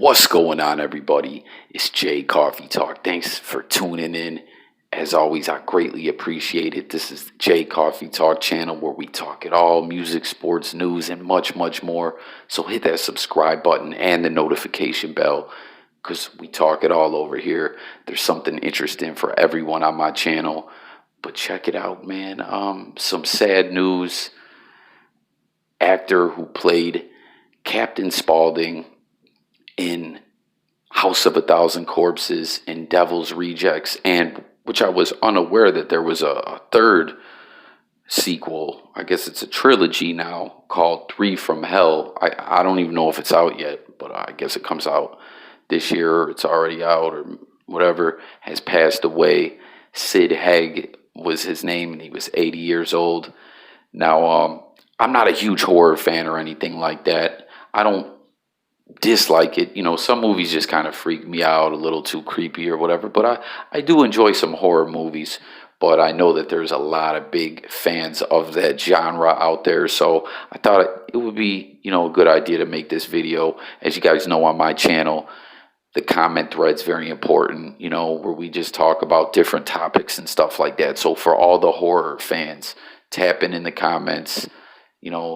What's going on, everybody? It's Jay Coffee Talk. Thanks for tuning in. As always, I greatly appreciate it. This is the Jay Coffee Talk channel where we talk it all music, sports, news, and much, much more. So hit that subscribe button and the notification bell because we talk it all over here. There's something interesting for everyone on my channel. But check it out, man. Some sad news. Actor who played Captain Spaulding in House of a Thousand Corpses and Devil's Rejects, and which I was unaware that there was a third sequel. I guess it's a trilogy now called Three from Hell. I don't even know if it's out yet, but I guess it comes out this year or it's already out or whatever. Has passed away. Sid Haig was his name, and he was 80 years old. Now, I'm not a huge horror fan or anything like that. I don't dislike it. You know, some movies just kind of freak me out, a little too creepy or whatever, but I do enjoy some horror movies. But I know that there's a lot of big fans of that genre out there, so I thought it would be, a good idea to make this video. As you guys know, on my channel, the comment thread's very important, where we just talk about different topics and stuff like that. So for all the horror fans, tap in the comments,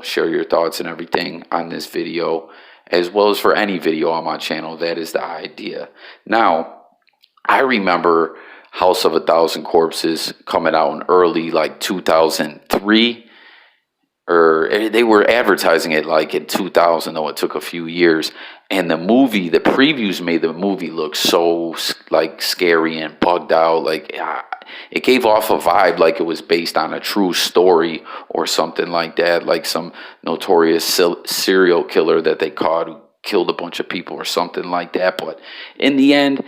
share your thoughts and everything on this video, as well as for any video on my channel. That is the idea. Now, I remember House of a Thousand Corpses coming out in early, 2003. Or they were advertising it in 2000, though it took a few years. And the previews made the movie look so scary and bugged out. It gave off a vibe like it was based on a true story or something like that, like some notorious serial killer that they caught who killed a bunch of people or something like that. But in the end,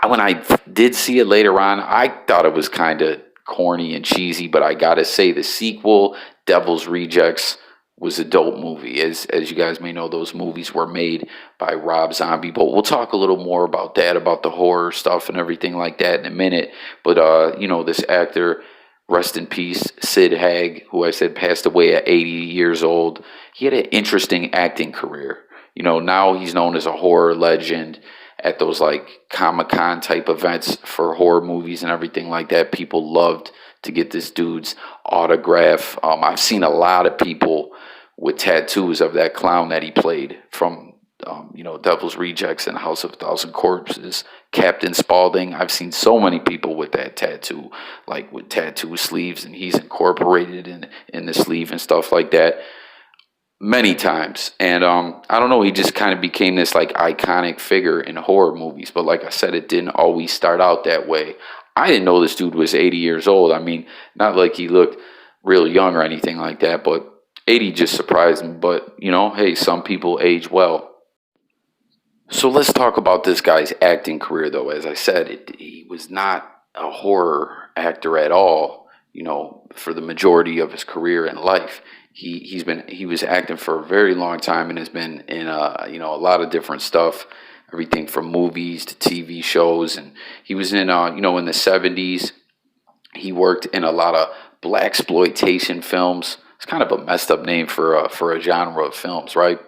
when I did see it later on, I thought it was kind of corny and cheesy. But I gotta say, the sequel, Devil's Rejects, was a dope movie. As you guys may know, those movies were made by Rob Zombie, but we'll talk a little more about that, about the horror stuff and everything like that in a minute. But this actor, rest in peace, Sid Haig, who I said passed away at 80 years old. He had an interesting acting career. Now he's known as a horror legend at those Comic-Con type events for horror movies and everything like that. People loved to get this dude's autograph. I've seen a lot of people with tattoos of that clown that he played from, Devil's Rejects and House of a Thousand Corpses, Captain Spaulding. I've seen so many people with that tattoo, with tattoo sleeves, and he's incorporated in the sleeve and stuff like that many times. And I don't know, he just kind of became this iconic figure in horror movies. But like I said, it didn't always start out that way. I didn't know this dude was 80 years old. I mean, not like he looked real young or anything like that, but 80 just surprised me. But, hey, some people age well. So let's talk about this guy's acting career, though. As I said, he was not a horror actor at all, for the majority of his career in life. He was acting for a very long time and has been in, a lot of different stuff. Everything from movies to TV shows, and he was in, in the 70s. He worked in a lot of blaxploitation films. It's kind of a messed up name for a genre of films, right?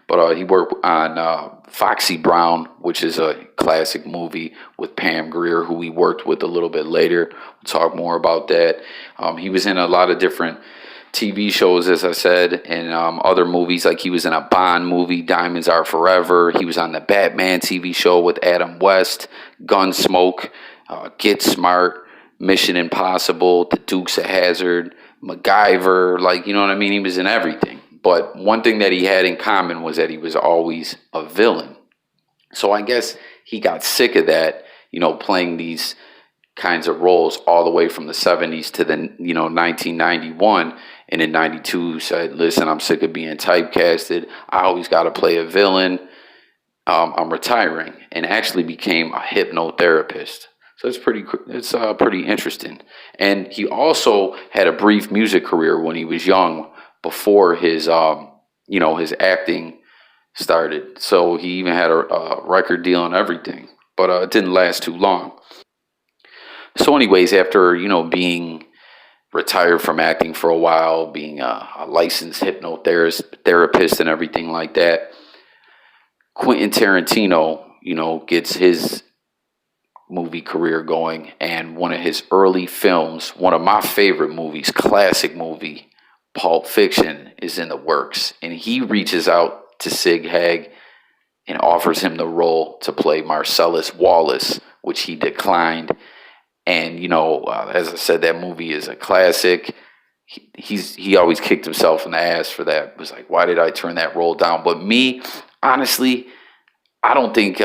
But he worked on Foxy Brown, which is a classic movie with Pam Grier, who he worked with a little bit later. We'll talk more about that. He was in a lot of different TV shows, as I said, and other movies. He was in a Bond movie, Diamonds Are Forever. He was on the Batman TV show with Adam West, Gunsmoke, Get Smart, Mission Impossible, The Dukes of Hazzard, MacGyver. You know what I mean? He was in everything. But one thing that he had in common was that he was always a villain. So I guess he got sick of that, playing these kinds of roles all the way from the 70s to the 1991, and in 92 said, listen, I'm sick of being typecasted. I always got to play a villain. I'm retiring, and actually became a hypnotherapist. So it's pretty interesting. And he also had a brief music career when he was young, before his his acting started. So he even had a record deal and everything, but it didn't last too long. So anyways, after, being retired from acting for a while, being a licensed hypnotherapist and everything like that, Quentin Tarantino, gets his movie career going, and one of his early films, one of my favorite movies, classic movie, Pulp Fiction, is in the works, and he reaches out to Haig and offers him the role to play Marcellus Wallace, which he declined. And as I said, that movie is a classic. He always kicked himself in the ass for that. It was like, why did I turn that role down? But me, honestly, I don't think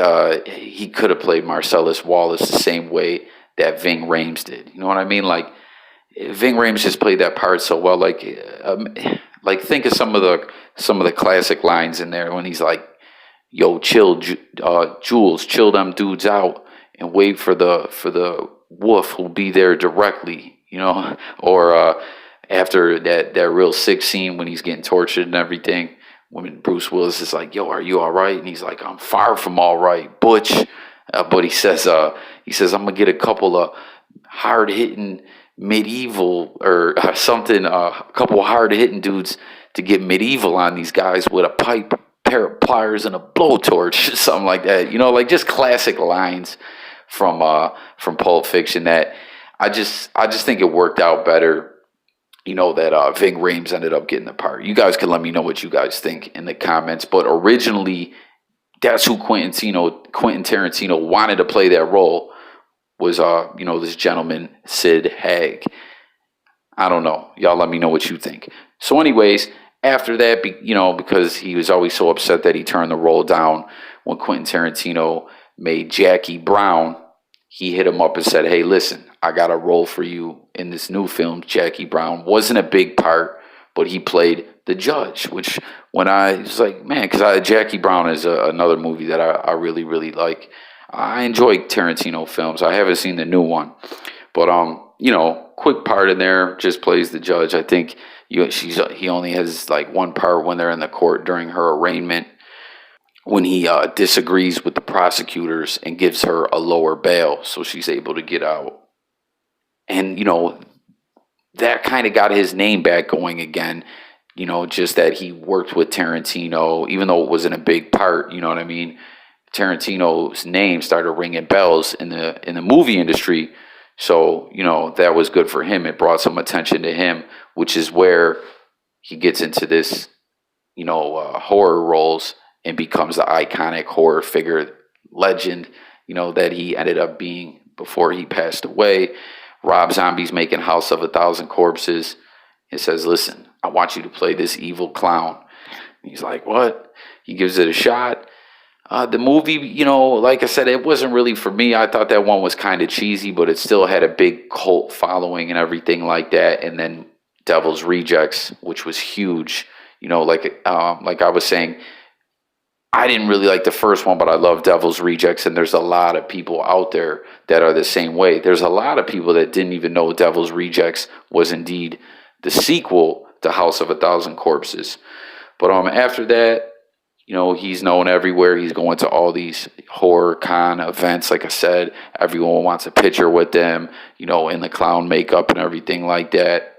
he could have played Marcellus Wallace the same way that Ving Rhames did. You know what I mean? Like, Ving Rhames just played that part so well. Like think of some of the classic lines in there when he's like, "Yo, chill, Jules, chill them dudes out and wait for the wolf who'll be there directly." Or after that real sick scene when he's getting tortured and everything, when Bruce Willis is like, "Yo, are you all right?" And he's like, "I'm far from all right, Butch." But he says, "I'm gonna get a couple of hard hitting medieval or something, a couple of hard hitting dudes to get medieval on these guys with a pipe, pair of pliers, and a blowtorch," something like that. Like just classic lines from Pulp Fiction that I just think it worked out better. That Ving Rhames ended up getting the part. You guys can let me know what you guys think in the comments. But originally, that's who Quentin Tarantino wanted to play that role, was this gentleman, Sid Haig. I don't know. Y'all let me know what you think. So anyways, after that, because he was always so upset that he turned the role down, when Quentin Tarantino made Jackie Brown, he hit him up and said, "Hey, listen, I got a role for you in this new film, Jackie Brown." Wasn't a big part, but he played the judge, which when I was like, man, because Jackie Brown is another movie that I really, really like. I enjoy Tarantino films. I haven't seen the new one, but quick part in there, just plays the judge. I think he only has like one part when they're in the court during her arraignment, when he disagrees with the prosecutors and gives her a lower bail, so she's able to get out. And that kind of got his name back going again. Just that he worked with Tarantino, even though it wasn't a big part. You know what I mean? Tarantino's name started ringing bells in the movie industry. So, that was good for him. It brought some attention to him, which is where he gets into this, horror roles and becomes the iconic horror figure legend, that he ended up being before he passed away. Rob Zombie's making House of a Thousand Corpses. He says, "Listen, I want you to play this evil clown." And he's like, "What?" He gives it a shot. The movie, like I said, it wasn't really for me. I thought that one was kind of cheesy, but it still had a big cult following and everything like that. And then Devil's Rejects, which was huge. Like I was saying, I didn't really like the first one, but I love Devil's Rejects, and there's a lot of people out there that are the same way. There's a lot of people that didn't even know Devil's Rejects was indeed the sequel to House of a Thousand Corpses. But after that, he's known everywhere. He's going to all these horror con events. Like I said, everyone wants a picture with them, in the clown makeup and everything like that.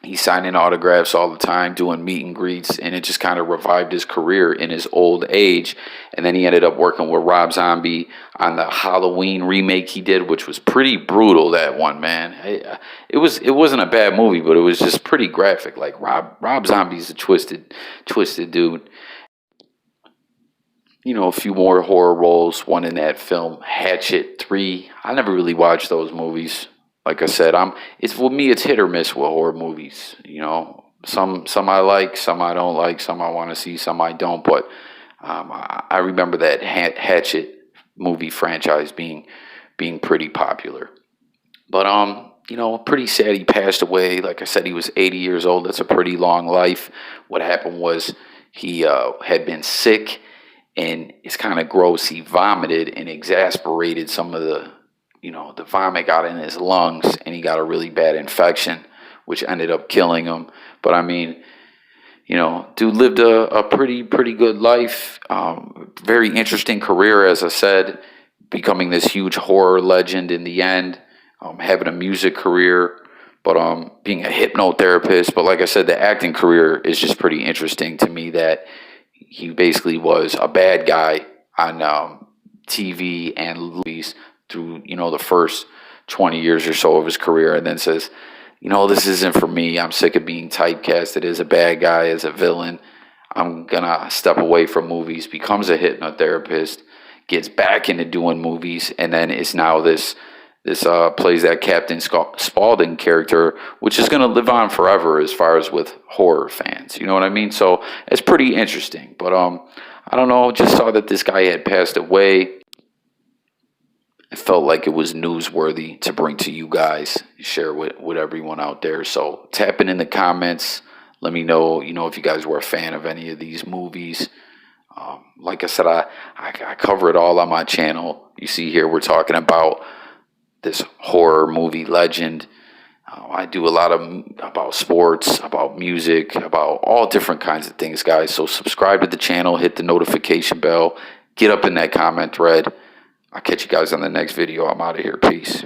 He's signing autographs all the time, doing meet and greets, and it just kind of revived his career in his old age. And then he ended up working with Rob Zombie on the Halloween remake he did, which was pretty brutal, that one, man. It wasn't a bad movie, but it was just pretty graphic. Like, Rob Zombie's a twisted dude. A few more horror roles, one in that film, Hatchet 3. I never really watched those movies. Like I said, it's with me, it's hit or miss with horror movies. Some I like, some I don't like, some I want to see, some I don't. But I remember that Hatchet movie franchise being pretty popular. But pretty sad he passed away. Like I said, he was 80 years old. That's a pretty long life. What happened was he had been sick, and it's kind of gross. He vomited and exasperated some of the vomit got in his lungs, and he got a really bad infection, which ended up killing him. But I mean, dude lived a pretty good life. Very interesting career, as I said, becoming this huge horror legend in the end, having a music career, but being a hypnotherapist. But like I said, the acting career is just pretty interesting to me, that he basically was a bad guy on TV and movies through, the first 20 years or so of his career, and then says, this isn't for me. I'm sick of being typecasted as a bad guy, as a villain. I'm gonna step away from movies, becomes a hypnotherapist, gets back into doing movies, and then is now this plays that Captain Spaulding character, which is gonna live on forever as far as with horror fans. You know what I mean? So it's pretty interesting. But I don't know. Just saw that this guy had passed away. I felt like it was newsworthy to bring to you guys, share with everyone out there. So tap in the comments. Let me know, if you guys were a fan of any of these movies. Like I said, I cover it all on my channel. You see here, we're talking about this horror movie legend. I do a lot about sports, about music, about all different kinds of things, guys. So subscribe to the channel, hit the notification bell, get up in that comment thread. I'll catch you guys on the next video. I'm out of here. Peace.